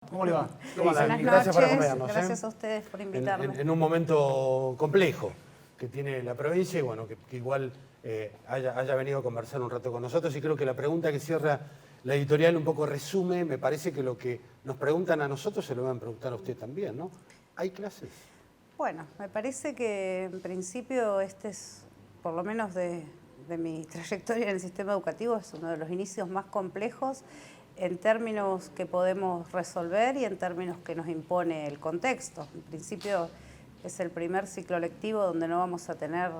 ¿Cómo le va? Buenas Gracias por noches, acompañarnos. gracias a ustedes por invitarme. En un momento complejo que tiene la provincia y bueno, que igual haya venido a conversar un rato con nosotros, y creo que la pregunta que cierra la editorial un poco resume, me parece que lo que nos preguntan a nosotros se lo van a preguntar a usted también, ¿no? ¿Hay clases? Bueno, me parece que en principio este es, por lo menos de mi trayectoria en el sistema educativo, es uno de los inicios más complejos en términos que podemos resolver y en términos que nos impone el contexto. En principio es el primer ciclo lectivo donde no vamos a tener,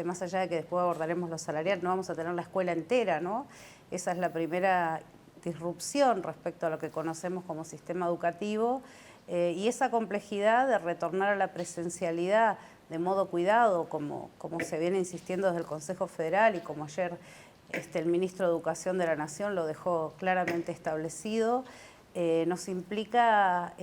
más allá de que después abordaremos lo salarial, no vamos a tener la escuela entera, ¿no? Esa es la primera disrupción respecto a lo que conocemos como sistema educativo, y esa complejidad de retornar a la presencialidad de modo cuidado, como se viene insistiendo desde el Consejo Federal y como ayer el ministro de Educación de la Nación lo dejó claramente establecido, nos implica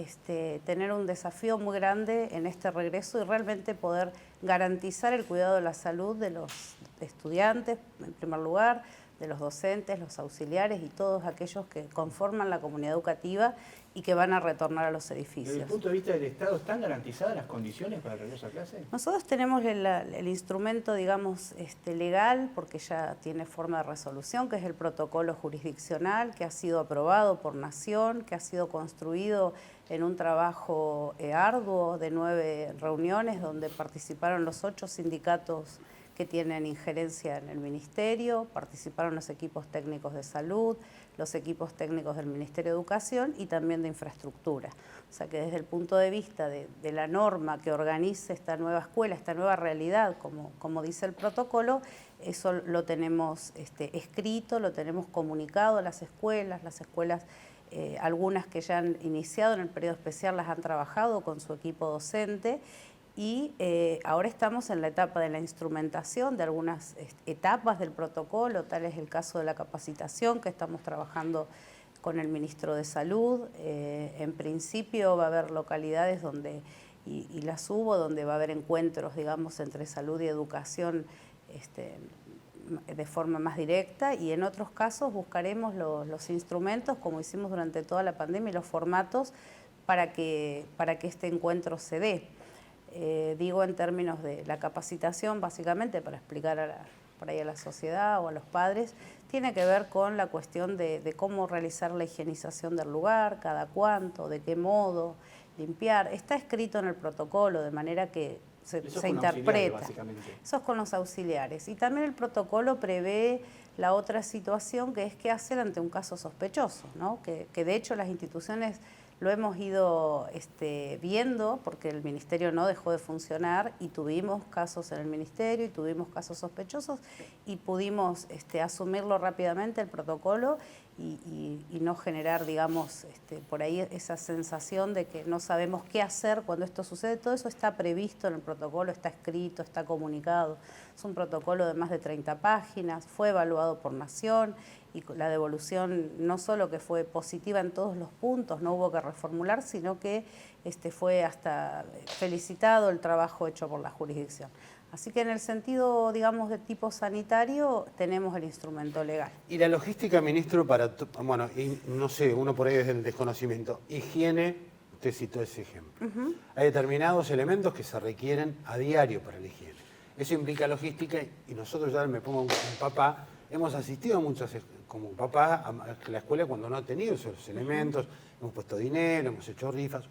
tener un desafío muy grande en este regreso y realmente poder garantizar el cuidado de la salud de los estudiantes, en primer lugar, de los docentes, los auxiliares y todos aquellos que conforman la comunidad educativa y que van a retornar a los edificios. Desde el punto de vista del Estado, ¿están garantizadas las condiciones para el regreso a clase? Nosotros tenemos el instrumento, digamos, legal, porque ya tiene forma de resolución, que es el protocolo jurisdiccional, que ha sido aprobado por Nación, que ha sido construido en un trabajo arduo de 9 reuniones, donde participaron los 8 sindicatos que tienen injerencia en el Ministerio, participaron los equipos técnicos de salud, los equipos técnicos del Ministerio de Educación y también de Infraestructura. O sea que desde el punto de vista de la norma que organice esta nueva escuela, esta nueva realidad, como dice el protocolo, eso lo tenemos escrito, lo tenemos comunicado a las escuelas, algunas que ya han iniciado en el periodo especial las han trabajado con su equipo docente. Y ahora estamos en la etapa de la instrumentación de algunas etapas del protocolo, tal es el caso de la capacitación que estamos trabajando con el ministro de Salud. En principio va a haber localidades donde, y las hubo, donde va a haber encuentros, digamos, entre salud y educación de forma más directa, y en otros casos buscaremos los instrumentos, como hicimos durante toda la pandemia, y los formatos para que este encuentro se dé. Digo en términos de la capacitación, básicamente para explicar por ahí a la sociedad o a los padres, tiene que ver con la cuestión de cómo realizar la higienización del lugar, cada cuánto, de qué modo, limpiar. Está escrito en el protocolo de manera que se interpreta. Eso es con los auxiliares. Y también el protocolo prevé la otra situación, que es qué hacer ante un caso sospechoso, ¿no? Que de hecho las instituciones lo hemos ido viendo, porque el Ministerio no dejó de funcionar y tuvimos casos en el Ministerio y tuvimos casos sospechosos y pudimos asumirlo rápidamente el protocolo y no generar, digamos, por ahí esa sensación de que no sabemos qué hacer cuando esto sucede. Todo eso está previsto en el protocolo, está escrito, está comunicado. Es un protocolo de más de 30 páginas, fue evaluado por Nación y la devolución no solo que fue positiva en todos los puntos, no hubo que reformular, sino que fue hasta felicitado el trabajo hecho por la jurisdicción. Así que en el sentido, digamos, de tipo sanitario, tenemos el instrumento legal. Y la logística, ministro, bueno, y no sé, uno por ahí es el desconocimiento. Higiene, usted citó ese ejemplo. Hay determinados elementos que se requieren a diario para la higiene. Eso implica logística y nosotros, ya me pongo un papá, hemos asistido a muchas, como papá, a la escuela cuando no ha tenido esos elementos, hemos puesto dinero, hemos hecho rifas.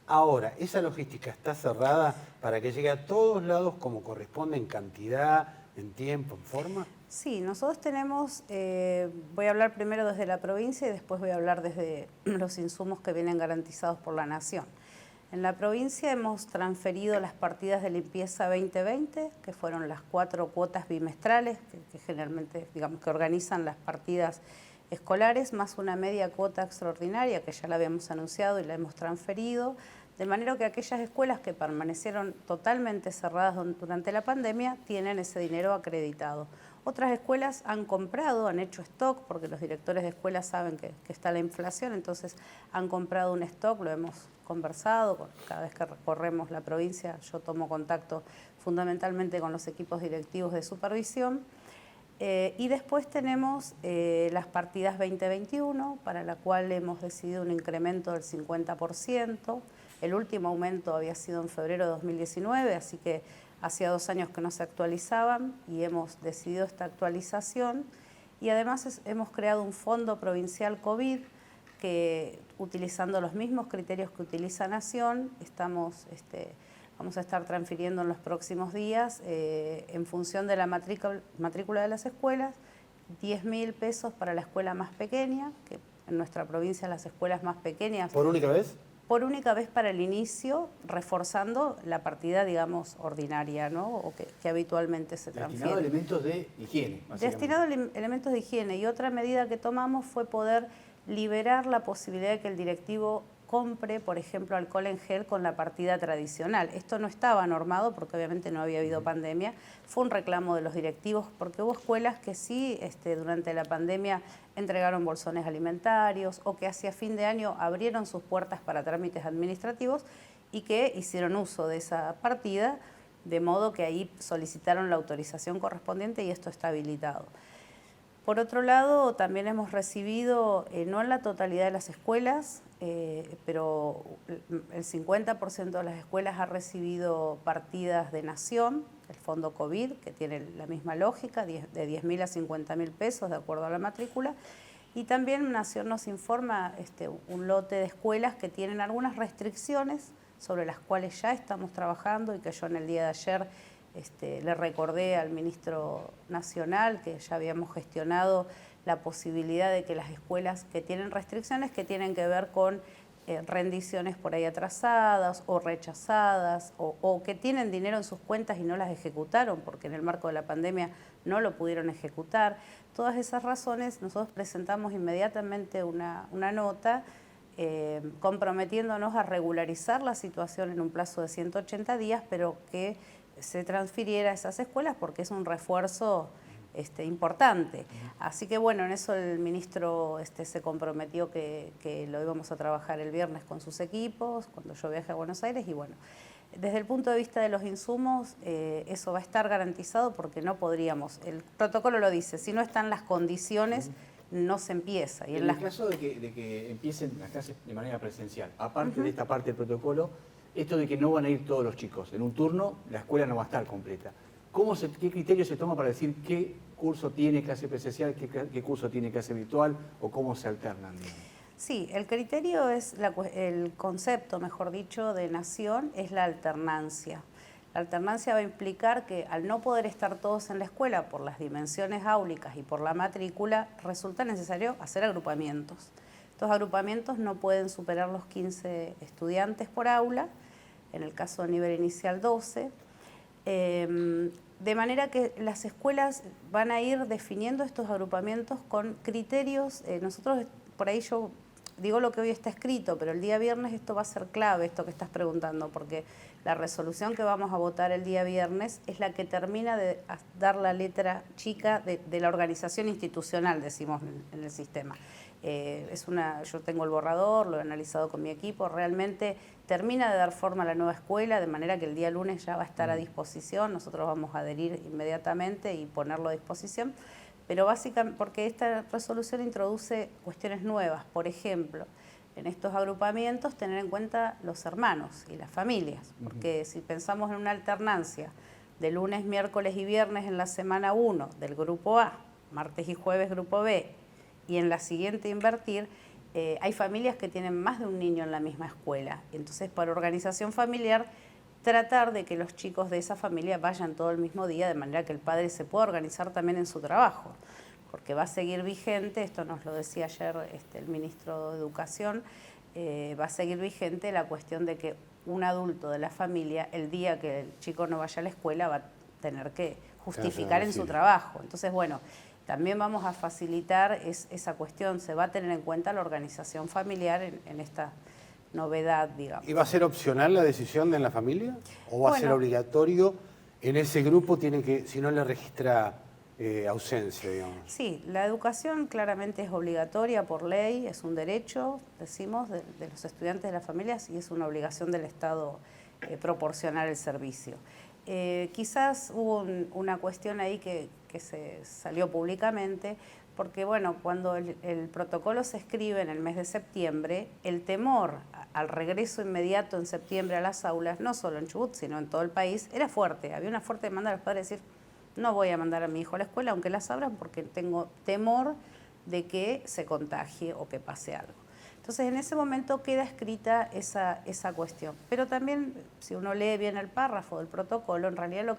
Ahora, ¿esa logística está cerrada para que llegue a todos lados como corresponde, en cantidad, en tiempo, en forma? Sí, nosotros tenemos, voy a hablar primero desde la provincia y después voy a hablar desde los insumos que vienen garantizados por la Nación. En la provincia hemos transferido las partidas de limpieza 2020, que fueron las 4 cuotas bimestrales, que generalmente, digamos, que organizan las partidas escolares, más una media cuota extraordinaria, que ya la habíamos anunciado y la hemos transferido, de manera que aquellas escuelas que permanecieron totalmente cerradas durante la pandemia tienen ese dinero acreditado. Otras escuelas han comprado, han hecho stock, porque los directores de escuelas saben que está la inflación, entonces han comprado un stock, lo hemos conversado, cada vez que recorremos la provincia yo tomo contacto fundamentalmente con los equipos directivos de supervisión. Y después tenemos las partidas 2021, para la cual hemos decidido un incremento del 50%. El último aumento había sido en febrero de 2019, así que hacía 2 años que no se actualizaban y hemos decidido esta actualización. Y además hemos creado un fondo provincial COVID que, utilizando los mismos criterios que utiliza Nación, vamos a estar transfiriendo en los próximos días, en función de la matrícula de las escuelas, 10.000 pesos para la escuela más pequeña, que en nuestra provincia las escuelas más pequeñas... ¿Por única vez? Por única vez para el inicio, reforzando la partida, digamos, ordinaria, ¿no? O que habitualmente se transfiere. Destinado a elementos de higiene, básicamente. Destinado a elementos de higiene. Y otra medida que tomamos fue poder liberar la posibilidad de que el directivo compre, por ejemplo, alcohol en gel con la partida tradicional. Esto no estaba normado porque obviamente no había habido pandemia. Fue un reclamo de los directivos porque hubo escuelas que sí, durante la pandemia entregaron bolsones alimentarios o que hacia fin de año abrieron sus puertas para trámites administrativos y que hicieron uso de esa partida, de modo que ahí solicitaron la autorización correspondiente y esto está habilitado. Por otro lado, también hemos recibido, no en la totalidad de las escuelas, pero el 50% de las escuelas ha recibido partidas de Nación, el fondo COVID, que tiene la misma lógica, de 10.000 a 50.000 pesos de acuerdo a la matrícula. Y también Nación nos informa un lote de escuelas que tienen algunas restricciones sobre las cuales ya estamos trabajando y que yo en el día de ayer le recordé al ministro nacional que ya habíamos gestionado la posibilidad de que las escuelas que tienen restricciones que tienen que ver con rendiciones por ahí atrasadas o rechazadas o que tienen dinero en sus cuentas y no las ejecutaron porque en el marco de la pandemia no lo pudieron ejecutar. Todas esas razones nosotros presentamos inmediatamente una nota comprometiéndonos a regularizar la situación en un plazo de 180 días, pero que se transfiriera a esas escuelas porque es un refuerzo importante. Así que bueno, en eso el ministro se comprometió que lo íbamos a trabajar el viernes con sus equipos, cuando yo viaje a Buenos Aires, y bueno, desde el punto de vista de los insumos, eso va a estar garantizado porque no podríamos, el protocolo lo dice, si no están las condiciones, no se empieza. Y en el caso de que empiecen las clases de manera presencial, aparte de esta parte del protocolo, esto de que no van a ir todos los chicos. En un turno la escuela no va a estar completa. ¿Qué criterio se toma para decir qué curso tiene clase presencial, qué curso tiene clase virtual o cómo se alternan? Sí, el criterio es, el concepto, mejor dicho, de Nación es la alternancia. La alternancia va a implicar que al no poder estar todos en la escuela por las dimensiones áulicas y por la matrícula, resulta necesario hacer agrupamientos. Estos agrupamientos no pueden superar los 15 estudiantes por aula, en el caso de nivel inicial 12, de manera que las escuelas van a ir definiendo estos agrupamientos con criterios. Nosotros, por ahí yo digo lo que hoy está escrito, pero el día viernes esto va a ser clave, esto que estás preguntando, porque la resolución que vamos a votar el día viernes es la que termina de dar la letra chica de la organización institucional, decimos en el sistema. Yo tengo el borrador, lo he analizado con mi equipo, realmente termina de dar forma a la nueva escuela, de manera que el día lunes ya va a estar a disposición, nosotros vamos a adherir inmediatamente y ponerlo a disposición, pero básicamente porque esta resolución introduce cuestiones nuevas, por ejemplo, en estos agrupamientos tener en cuenta los hermanos y las familias, porque si pensamos en una alternancia de lunes, miércoles y viernes en la semana 1 del grupo A, martes y jueves grupo B, y en la siguiente invertir, hay familias que tienen más de un niño en la misma escuela. Entonces, por organización familiar, tratar de que los chicos de esa familia vayan todo el mismo día, de manera que el padre se pueda organizar también en su trabajo, porque va a seguir vigente, esto nos lo decía ayer el ministro de Educación, va a seguir vigente la cuestión de que un adulto de la familia, el día que el chico no vaya a la escuela, va a tener que justificar en su trabajo. Entonces, bueno, también vamos a facilitar esa cuestión, se va a tener en cuenta la organización familiar en esta novedad, digamos. ¿Y va a ser opcional la decisión de la familia? ¿O va a ser obligatorio? En ese grupo tiene que, si no le registra ausencia, digamos. Sí, la educación claramente es obligatoria por ley, es un derecho, decimos, de los estudiantes de las familias y es una obligación del Estado proporcionar el servicio. Quizás hubo una cuestión ahí que que se salió públicamente, porque bueno, cuando el protocolo se escribe en el mes de septiembre, el temor al regreso inmediato en septiembre a las aulas, no solo en Chubut, sino en todo el país, era fuerte. Había una fuerte demanda de los padres de decir, no voy a mandar a mi hijo a la escuela, aunque las abran, porque tengo temor de que se contagie o que pase algo. Entonces, en ese momento queda escrita esa cuestión. Pero también, si uno lee bien el párrafo del protocolo, en realidad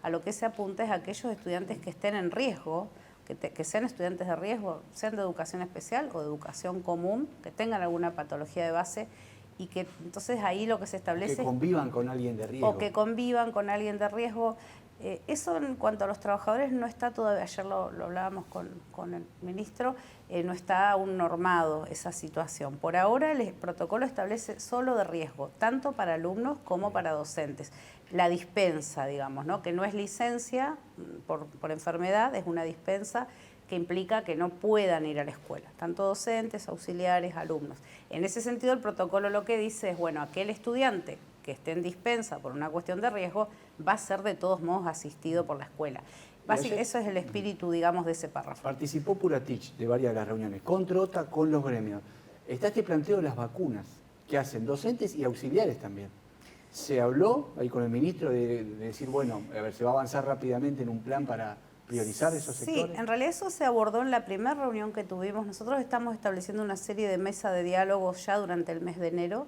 a lo que se apunta es a aquellos estudiantes que estén en riesgo, que sean estudiantes de riesgo, sean de educación especial o de educación común, que tengan alguna patología de base y que entonces ahí lo que se establece... Que convivan con alguien de riesgo. O que convivan con alguien de riesgo. Eso en cuanto a los trabajadores no está todavía, ayer lo hablábamos con el ministro, no está aún normado esa situación. Por ahora el protocolo establece solo de riesgo, tanto para alumnos como para docentes. La dispensa, digamos, ¿no? Que no es licencia por enfermedad, es una dispensa que implica que no puedan ir a la escuela, tanto docentes, auxiliares, alumnos. En ese sentido el protocolo lo que dice es, bueno, aquel estudiante que esté en dispensa por una cuestión de riesgo va a ser de todos modos asistido por la escuela. Eso es el espíritu, digamos, de ese párrafo. Participó Puratich de varias de las reuniones, con Trota, con los gremios. Está este planteo de las vacunas que hacen docentes y auxiliares también. Se habló ahí con el ministro de decir, bueno, a ver, se va a avanzar rápidamente en un plan para priorizar esos sectores. Sí, en realidad eso se abordó en la primera reunión que tuvimos. Nosotros estamos estableciendo una serie de mesas de diálogo ya durante el mes de enero.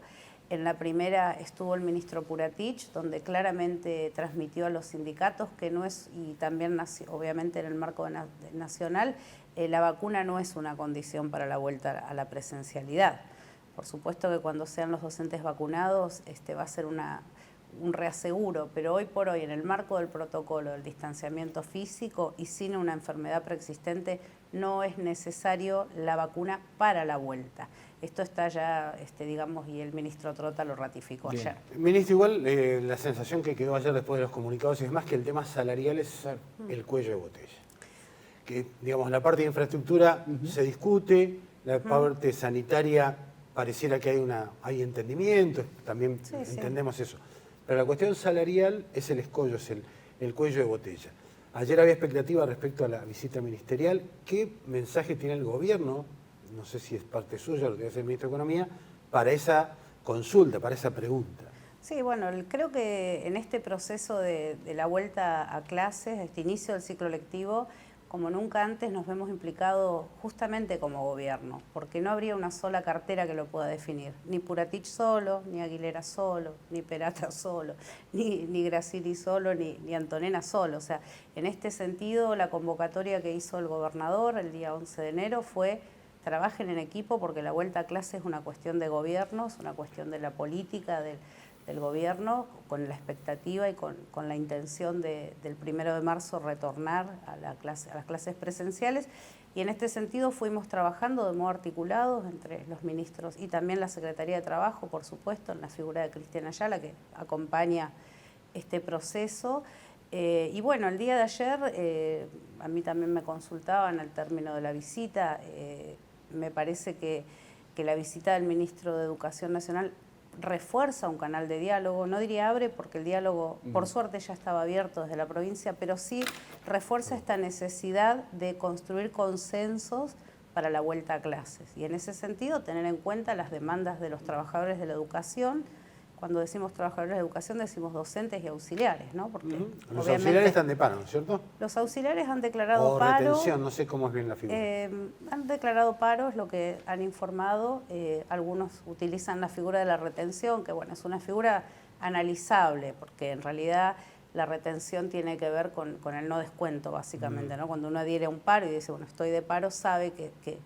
En la primera estuvo el ministro Puratich, donde claramente transmitió a los sindicatos que no es, y también obviamente en el marco nacional, la vacuna no es una condición para la vuelta a la presencialidad. Por supuesto que cuando sean los docentes vacunados va a ser un reaseguro, pero hoy por hoy en el marco del protocolo del distanciamiento físico y sin una enfermedad preexistente no es necesario la vacuna para la vuelta. Esto está ya, digamos, y el ministro Trota lo ratificó ayer. Ministro, igual la sensación que quedó ayer después de los comunicados es más que el tema salarial es el cuello de botella. Que, digamos, la parte de infraestructura se discute, la parte sanitaria pareciera que hay entendimiento, también entendemos eso. Pero la cuestión salarial es el escollo, es el cuello de botella. Ayer había expectativa respecto a la visita ministerial. ¿Qué mensaje tiene el gobierno? No sé si es parte suya, lo que hace el ministro de Economía, para esa consulta, para esa pregunta. Sí, bueno, creo que en este proceso de la vuelta a clases, este inicio del ciclo lectivo, como nunca antes nos vemos implicados justamente como gobierno, porque no habría una sola cartera que lo pueda definir, ni Puratich solo, ni Aguilera solo, ni Perata solo, ni Gracili solo, ni Antonena solo. O sea, en este sentido, la convocatoria que hizo el gobernador el día 11 de enero fue: trabajen en equipo porque la vuelta a clase es una cuestión de gobierno, es una cuestión de la política del gobierno, con la expectativa y con la intención del 1 de marzo retornar a las clases presenciales. Y en este sentido fuimos trabajando de modo articulado entre los ministros y también la Secretaría de Trabajo, por supuesto, en la figura de Cristiana Ayala, que acompaña este proceso. Y bueno, el día de ayer a mí también me consultaban al término de la visita. Me parece que la visita del ministro de Educación Nacional refuerza un canal de diálogo, no diría abre porque el diálogo por suerte ya estaba abierto desde la provincia, pero sí refuerza esta necesidad de construir consensos para la vuelta a clases y en ese sentido tener en cuenta las demandas de los trabajadores de la educación. Cuando decimos trabajadores de educación decimos docentes y auxiliares, ¿no? Porque los auxiliares están de paro, ¿no es cierto? Los auxiliares han declarado o paro. retención, no sé cómo es bien la figura. Han declarado paro, es lo que han informado. Algunos utilizan la figura de la retención, que bueno, es una figura analizable, porque en realidad la retención tiene que ver con el no descuento, básicamente, ¿no? Cuando uno adhiere a un paro y dice, bueno, estoy de paro, sabe que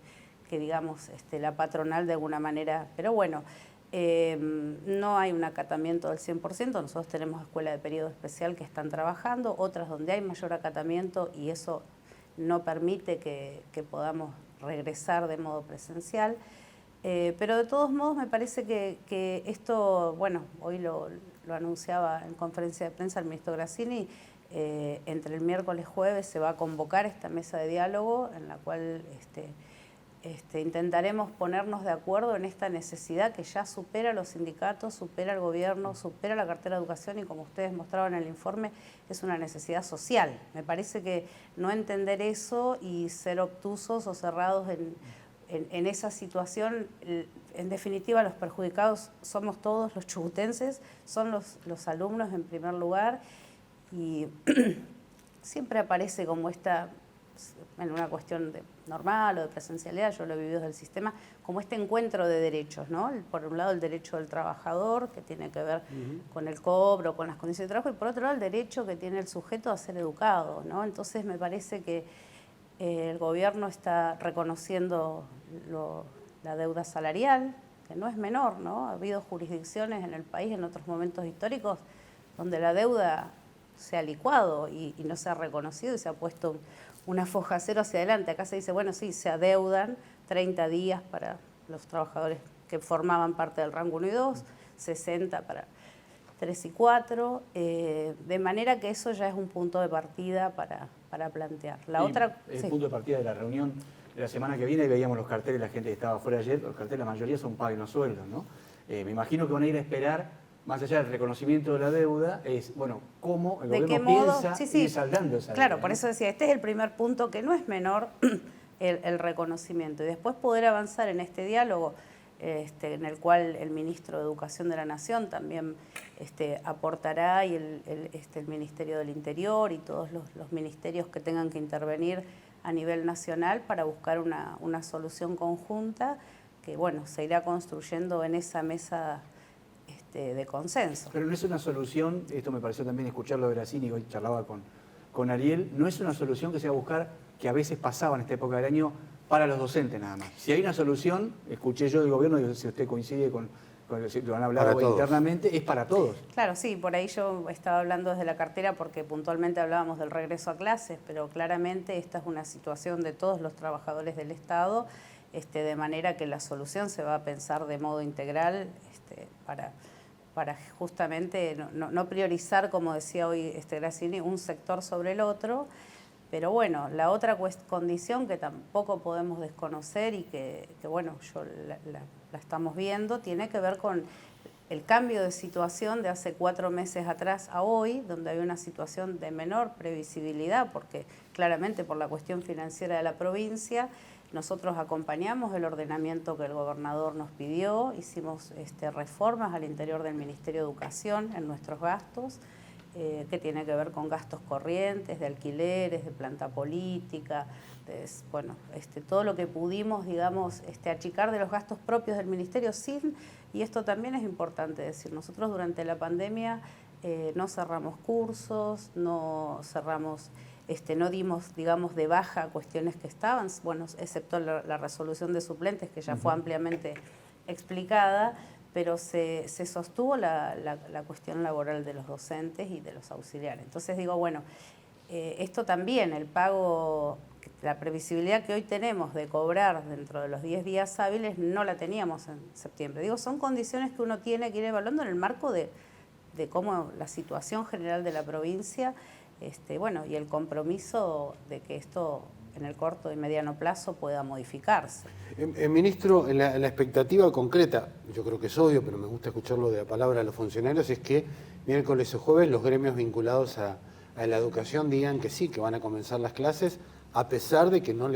digamos, la patronal de alguna manera, pero bueno, no hay un acatamiento del 100%, nosotros tenemos escuelas de periodo especial que están trabajando, otras donde hay mayor acatamiento y eso no permite que podamos regresar de modo presencial, pero de todos modos me parece que esto, bueno, hoy lo anunciaba en conferencia de prensa el ministro Gracini, entre el miércoles y jueves se va a convocar esta mesa de diálogo en la cual intentaremos ponernos de acuerdo en esta necesidad que ya supera los sindicatos, supera el gobierno, supera la cartera de educación y como ustedes mostraban en el informe, es una necesidad social. Me parece que no entender eso y ser obtusos o cerrados en esa situación, en definitiva los perjudicados somos todos los chubutenses, son los alumnos en primer lugar y siempre aparece como en una cuestión normal o de presencialidad, yo lo he vivido desde el sistema, como este encuentro de derechos, ¿no? Por un lado el derecho del trabajador, que tiene que ver con el cobro, con las condiciones de trabajo, y por otro lado el derecho que tiene el sujeto a ser educado, ¿no? Entonces me parece que el gobierno está reconociendo la deuda salarial, que no es menor, ¿no? Ha habido jurisdicciones en el país en otros momentos históricos donde la deuda se ha licuado y no se ha reconocido y se ha puesto una foja cero hacia adelante. Acá se dice, bueno, sí, se adeudan 30 días para los trabajadores que formaban parte del rango 1 y 2, 60 para 3 y 4, de manera que eso ya es un punto de partida para plantear. La otra, el punto de partida de la reunión de la semana que viene, veíamos los carteles, la gente que estaba afuera ayer, los carteles, la mayoría son paguen los sueldos, ¿no? Me imagino que van a ir a esperar, más allá del reconocimiento de la deuda, es, bueno, cómo el gobierno piensa ir saldando esa deuda. Claro, por eso decía, este es el primer punto que no es menor el reconocimiento. Y después poder avanzar en este diálogo, en el cual el ministro de Educación de la Nación también aportará y el Ministerio del Interior y todos los ministerios que tengan que intervenir a nivel nacional para buscar una solución conjunta que, bueno, se irá construyendo en esa mesa de consenso. Pero no es una solución, esto me pareció también escucharlo de Gracini, hoy charlaba con Ariel, no es una solución que se va a buscar, que a veces pasaba en esta época del año, para los docentes nada más. Si hay una solución, escuché yo del gobierno, y si usted coincide con lo que han hablado internamente, es para todos. Claro, sí, por ahí yo estaba hablando desde la cartera porque puntualmente hablábamos del regreso a clases, pero claramente esta es una situación de todos los trabajadores del Estado, de manera que la solución se va a pensar de modo integral para justamente no priorizar, como decía hoy Gracini, un sector sobre el otro. Pero bueno, la otra condición que tampoco podemos desconocer y que bueno, yo la estamos viendo, tiene que ver con el cambio de situación de hace 4 meses atrás a hoy, donde hay una situación de menor previsibilidad, porque claramente por la cuestión financiera de la provincia, nosotros acompañamos el ordenamiento que el gobernador nos pidió, hicimos reformas al interior del Ministerio de Educación en nuestros gastos, que tiene que ver con gastos corrientes, de alquileres, de planta política, bueno, todo lo que pudimos, digamos, achicar de los gastos propios del Ministerio y esto también es importante decir, nosotros durante la pandemia no cerramos cursos, no cerramos, no dimos, digamos, de baja cuestiones que estaban, bueno, excepto la resolución de suplentes que ya fue ampliamente explicada, pero se sostuvo la cuestión laboral de los docentes y de los auxiliares. Entonces digo, bueno, esto también, el pago, la previsibilidad que hoy tenemos de cobrar dentro de los 10 días hábiles, no la teníamos en septiembre. Digo, son condiciones que uno tiene que ir evaluando en el marco de cómo la situación general de la provincia, bueno, y el compromiso de que esto en el corto y mediano plazo pueda modificarse. Ministro, la expectativa concreta, yo creo que es obvio, pero me gusta escucharlo de la palabra de los funcionarios, es que miércoles o jueves los gremios vinculados a la educación digan que sí, que van a comenzar las clases, a pesar de que no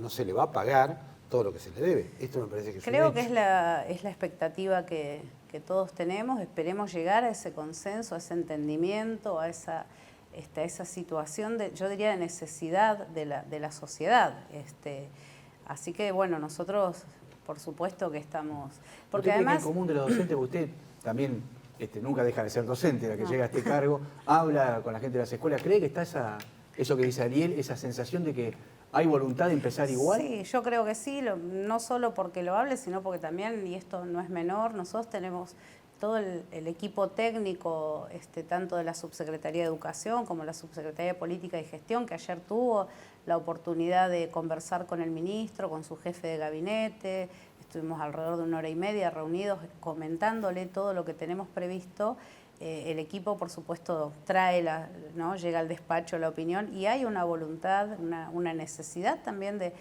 se le va a pagar todo lo que se le debe. Esto me parece que es Creo que es la expectativa que todos tenemos, esperemos llegar a ese consenso, a ese entendimiento, a esa situación, yo diría, de necesidad de la sociedad. Así que, bueno, nosotros, por supuesto que estamos... Porque además... En común de los docentes, usted también nunca deja de ser docente, la que llega a este cargo, habla con la gente de las escuelas, ¿cree que está eso que dice Ariel, esa sensación de que hay voluntad de empezar igual? Sí, yo creo que sí, no solo porque lo hable, sino porque también, y esto no es menor, nosotros tenemos todo el equipo técnico, tanto de la Subsecretaría de Educación como la Subsecretaría de Política y Gestión, que ayer tuvo la oportunidad de conversar con el ministro, con su jefe de gabinete, estuvimos alrededor de 1 hora y media reunidos comentándole todo lo que tenemos previsto. El equipo, por supuesto, llega al despacho la opinión y hay una voluntad, una necesidad también de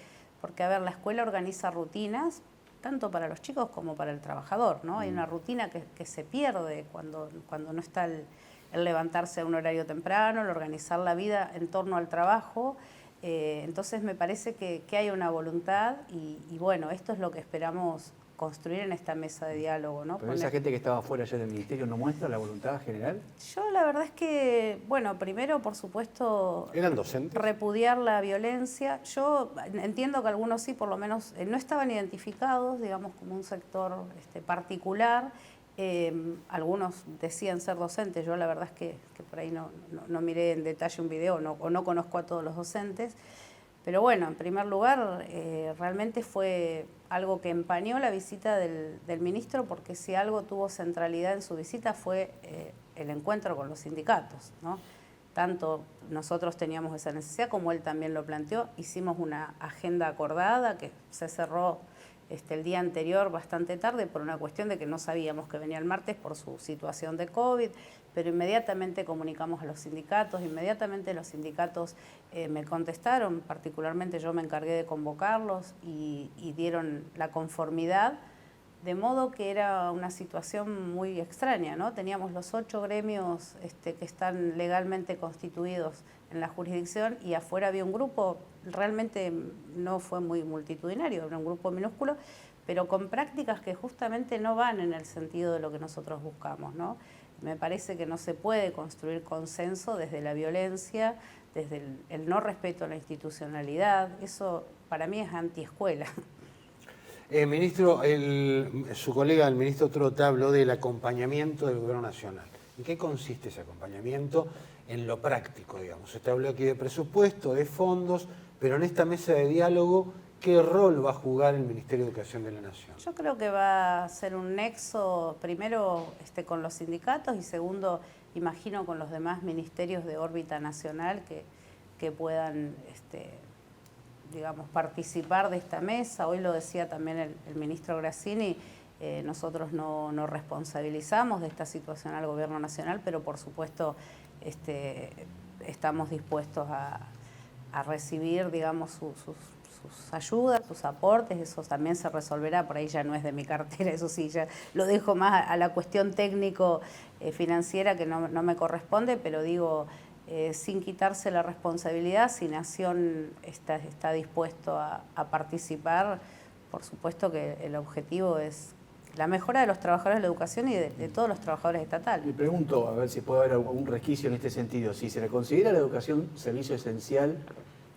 Porque, a ver, la escuela organiza rutinas, tanto para los chicos como para el trabajador, ¿no? Hay una rutina que se pierde cuando no está el levantarse a un horario temprano, el organizar la vida en torno al trabajo. Entonces me parece que hay una voluntad y bueno, esto es lo que esperamos construir en esta mesa de diálogo, ¿no? Pero esa gente que estaba afuera ayer del ministerio no muestra la voluntad general. Yo la verdad es que, bueno, primero por supuesto... ¿Eran docentes? Repudiar la violencia. Yo entiendo que algunos sí, por lo menos, no estaban identificados, digamos, como un sector particular. Algunos decían ser docentes, yo la verdad es que por ahí no miré en detalle un video o no conozco a todos los docentes. Pero bueno, en primer lugar, realmente fue algo que empañó la visita del ministro, porque si algo tuvo centralidad en su visita fue el encuentro con los sindicatos, ¿no? Tanto nosotros teníamos esa necesidad como él también lo planteó. Hicimos una agenda acordada que se cerró el día anterior bastante tarde por una cuestión de que no sabíamos que venía el martes por su situación de COVID, pero inmediatamente comunicamos a los sindicatos, inmediatamente los sindicatos me contestaron, particularmente yo me encargué de convocarlos y dieron la conformidad, de modo que era una situación muy extraña, ¿no? Teníamos los 8 gremios que están legalmente constituidos en la jurisdicción y afuera había un grupo, realmente no fue muy multitudinario, era un grupo minúsculo, pero con prácticas que justamente no van en el sentido de lo que nosotros buscamos, ¿no? Me parece que no se puede construir consenso desde la violencia, desde el no respeto a la institucionalidad. Eso para mí es antiescuela. Ministro, su colega, el ministro Trota, habló del acompañamiento del Gobierno Nacional. ¿En qué consiste ese acompañamiento en lo práctico, digamos? Usted habló aquí de presupuesto, de fondos, pero en esta mesa de diálogo, ¿qué rol va a jugar el Ministerio de Educación de la Nación? Yo creo que va a ser un nexo, primero con los sindicatos y segundo, imagino, con los demás ministerios de órbita nacional que puedan, digamos, participar de esta mesa. Hoy lo decía también el ministro Grassini, nosotros no responsabilizamos de esta situación al Gobierno Nacional, pero por supuesto estamos dispuestos a recibir, digamos, sus ayudas, sus aportes. Eso también se resolverá, por ahí ya no es de mi cartera, eso sí, ya lo dejo más a la cuestión técnico-financiera que no me corresponde, pero digo, sin quitarse la responsabilidad, si Nación está dispuesto a participar, por supuesto que el objetivo es la mejora de los trabajadores de la educación y de todos los trabajadores estatales. Le pregunto, a ver si puede haber algún resquicio en este sentido. Si se le considera la educación servicio esencial,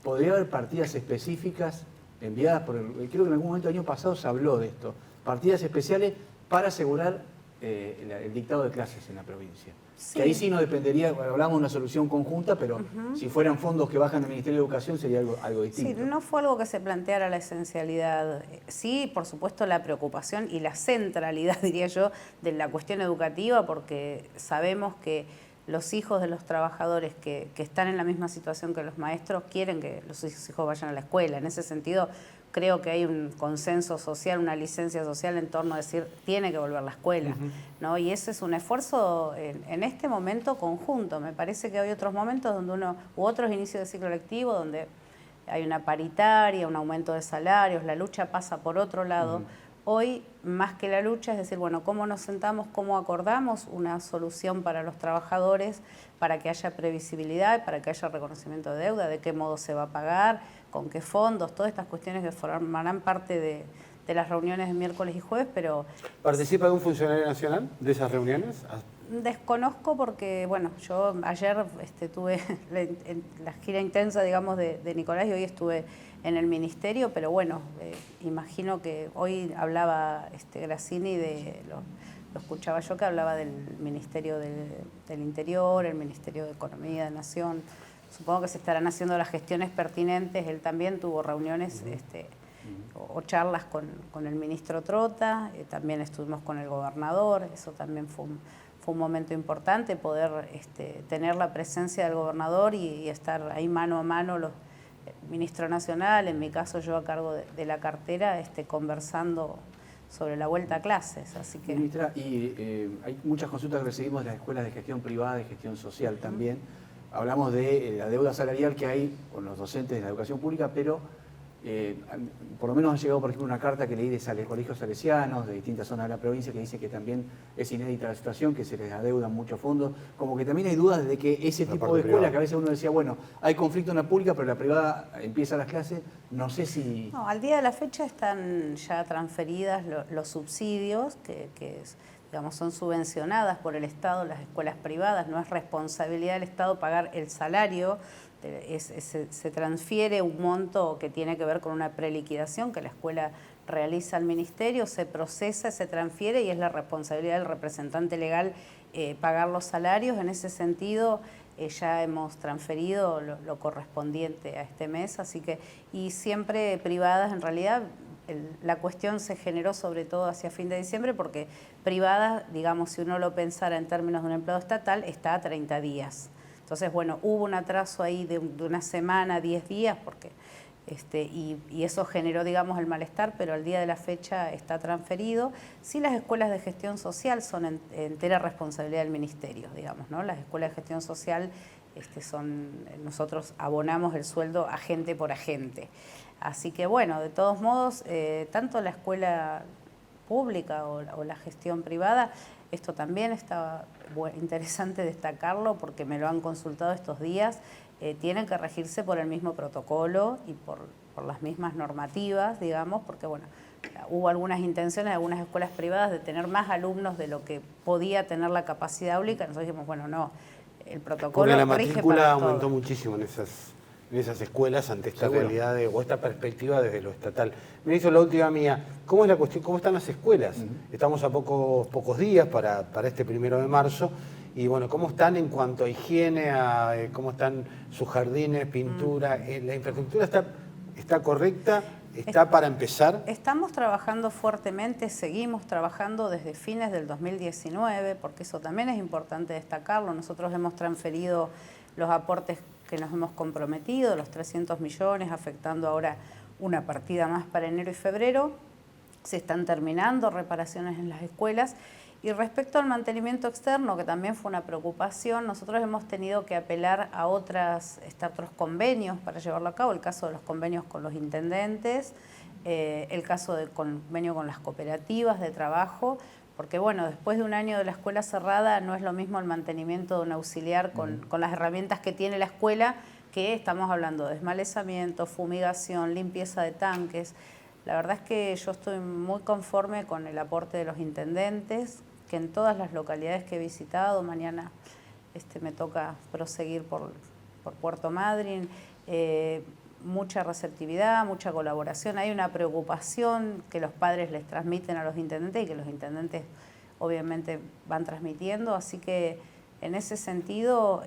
¿podría haber partidas específicas enviadas por creo que en algún momento el año pasado se habló de esto, partidas especiales para asegurar el dictado de clases en la provincia? Sí. Que ahí sí no dependería, bueno, hablamos de una solución conjunta, pero si fueran fondos que bajan del Ministerio de Educación sería algo distinto. Sí, no fue algo que se planteara la esencialidad. Sí, por supuesto, la preocupación y la centralidad, diría yo, de la cuestión educativa, porque sabemos que los hijos de los trabajadores que están en la misma situación que los maestros quieren que los hijos vayan a la escuela. En ese sentido, creo que hay un consenso social, una licencia social en torno a decir, tiene que volver la escuela, ¿no? Y ese es un esfuerzo en este momento conjunto. Me parece que hay otros momentos u otros inicios de ciclo lectivo donde hay una paritaria, un aumento de salarios, la lucha pasa por otro lado. Hoy, más que la lucha, es decir, bueno, ¿cómo nos sentamos, cómo acordamos una solución para los trabajadores, para que haya previsibilidad, para que haya reconocimiento de deuda, de qué modo se va a pagar, con qué fondos, todas estas cuestiones que formarán parte de las reuniones de miércoles y jueves, pero... ¿Participa algún funcionario nacional de esas reuniones? Desconozco porque, bueno, yo ayer tuve la gira intensa, digamos, de Nicolás y hoy estuve en el ministerio, pero bueno, imagino que hoy hablaba Grassini, lo escuchaba yo, que hablaba del Ministerio del Interior, el Ministerio de Economía de Nación. Supongo que se estarán haciendo las gestiones pertinentes. Él también tuvo reuniones o charlas con el ministro Trota, también estuvimos con el gobernador, eso también fue un momento importante, poder tener la presencia del gobernador y estar ahí mano a mano el ministro nacional, en mi caso yo a cargo de la cartera, conversando sobre la vuelta a clases. Así que... Ministra, hay muchas consultas que recibimos de las escuelas de gestión privada y gestión social también. Hablamos de la deuda salarial que hay con los docentes de la educación pública, pero por lo menos ha llegado, por ejemplo, una carta que leí de colegios salesianos de distintas zonas de la provincia que dice que también es inédita la situación, que se les adeudan muchos fondos, como que también hay dudas de que ese tipo de escuela, que a veces uno decía, bueno, hay conflicto en la pública, pero la privada empieza las clases, no sé si... No, al día de la fecha están ya transferidas los subsidios digamos, son subvencionadas por el Estado, las escuelas privadas, no es responsabilidad del Estado pagar el salario, se transfiere un monto que tiene que ver con una preliquidación que la escuela realiza al ministerio, se procesa, se transfiere y es la responsabilidad del representante legal pagar los salarios. En ese sentido ya hemos transferido lo correspondiente a este mes, así que, y siempre privadas en realidad. La cuestión se generó sobre todo hacia fin de diciembre porque privada, digamos, si uno lo pensara en términos de un empleado estatal, está a 30 días. Entonces, bueno, hubo un atraso ahí de una semana, 10 días, porque y eso generó, digamos, el malestar, pero al día de la fecha está transferido. Sí, las escuelas de gestión social son entera responsabilidad del ministerio, digamos, ¿no? Las escuelas de gestión social nosotros abonamos el sueldo agente por agente. Así que bueno, de todos modos, tanto la escuela pública o la gestión privada, esto también está interesante destacarlo porque me lo han consultado estos días, tienen que regirse por el mismo protocolo y por las mismas normativas, digamos, porque bueno, hubo algunas intenciones de algunas escuelas privadas de tener más alumnos de lo que podía tener la capacidad pública. Nosotros dijimos, bueno, no, el protocolo porque la rige matrícula para aumentó todo. muchísimo en esas escuelas ante esta Seguro. realidad o esta perspectiva desde lo estatal. Me hizo la última mía, ¿cómo es la cuestión? ¿Cómo están las escuelas? Estamos a pocos días para este 1 de marzo y bueno, ¿cómo están en cuanto a higiene, cómo están sus jardines, pintura? ¿La infraestructura está correcta? ¿Está para empezar? Estamos trabajando fuertemente, seguimos trabajando desde fines del 2019, porque eso también es importante destacarlo. Nosotros hemos transferido los aportes que nos hemos comprometido, los 300 millones, afectando ahora una partida más para enero y febrero. Se están terminando reparaciones en las escuelas. Y respecto al mantenimiento externo, que también fue una preocupación, nosotros hemos tenido que apelar a otros convenios para llevarlo a cabo, el caso de los convenios con los intendentes, el caso del convenio con las cooperativas de trabajo, porque bueno, después de un año de la escuela cerrada no es lo mismo el mantenimiento de un auxiliar con las herramientas que tiene la escuela, que estamos hablando de desmalezamiento, fumigación, limpieza de tanques. La verdad es que yo estoy muy conforme con el aporte de los intendentes, que en todas las localidades que he visitado, mañana me toca proseguir por Puerto Madryn, mucha receptividad, mucha colaboración. Hay una preocupación que los padres les transmiten a los intendentes y que los intendentes obviamente van transmitiendo, así que en ese sentido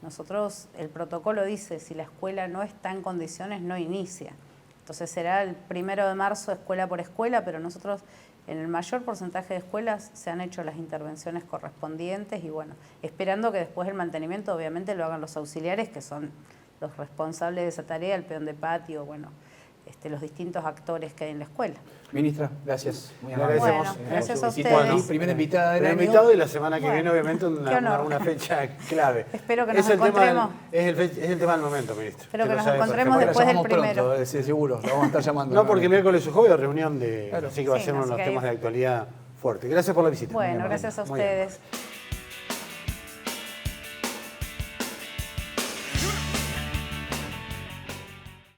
nosotros, el protocolo dice, si la escuela no está en condiciones, no inicia. Entonces será el 1 de marzo escuela por escuela, pero nosotros en el mayor porcentaje de escuelas se han hecho las intervenciones correspondientes y bueno, esperando que después el mantenimiento obviamente lo hagan los auxiliares, que son los responsables de esa tarea, el peón de patio, bueno, los distintos actores que hay en la escuela. Ministra, gracias. Muy Le amable. agradecemos. Bueno, gracias a Visita ustedes. aquí, primera invitada del Primer año. invitado y la semana que Bueno, viene, obviamente, qué honor. una fecha clave. Espero que nos Es el tema encontremos. es el tema del momento, ministro. Espero Usted que lo nos sabe encontremos Bueno, perfectamente. la después del llamamos primero. pronto, seguro, lo vamos a estar llamando. No, porque miércoles o jueves reunión Claro. así que va a Sí, ser uno de así los que temas ahí- de actualidad fuerte. Gracias por la visita. Bueno, Muy amable. gracias a Muy amable. ustedes.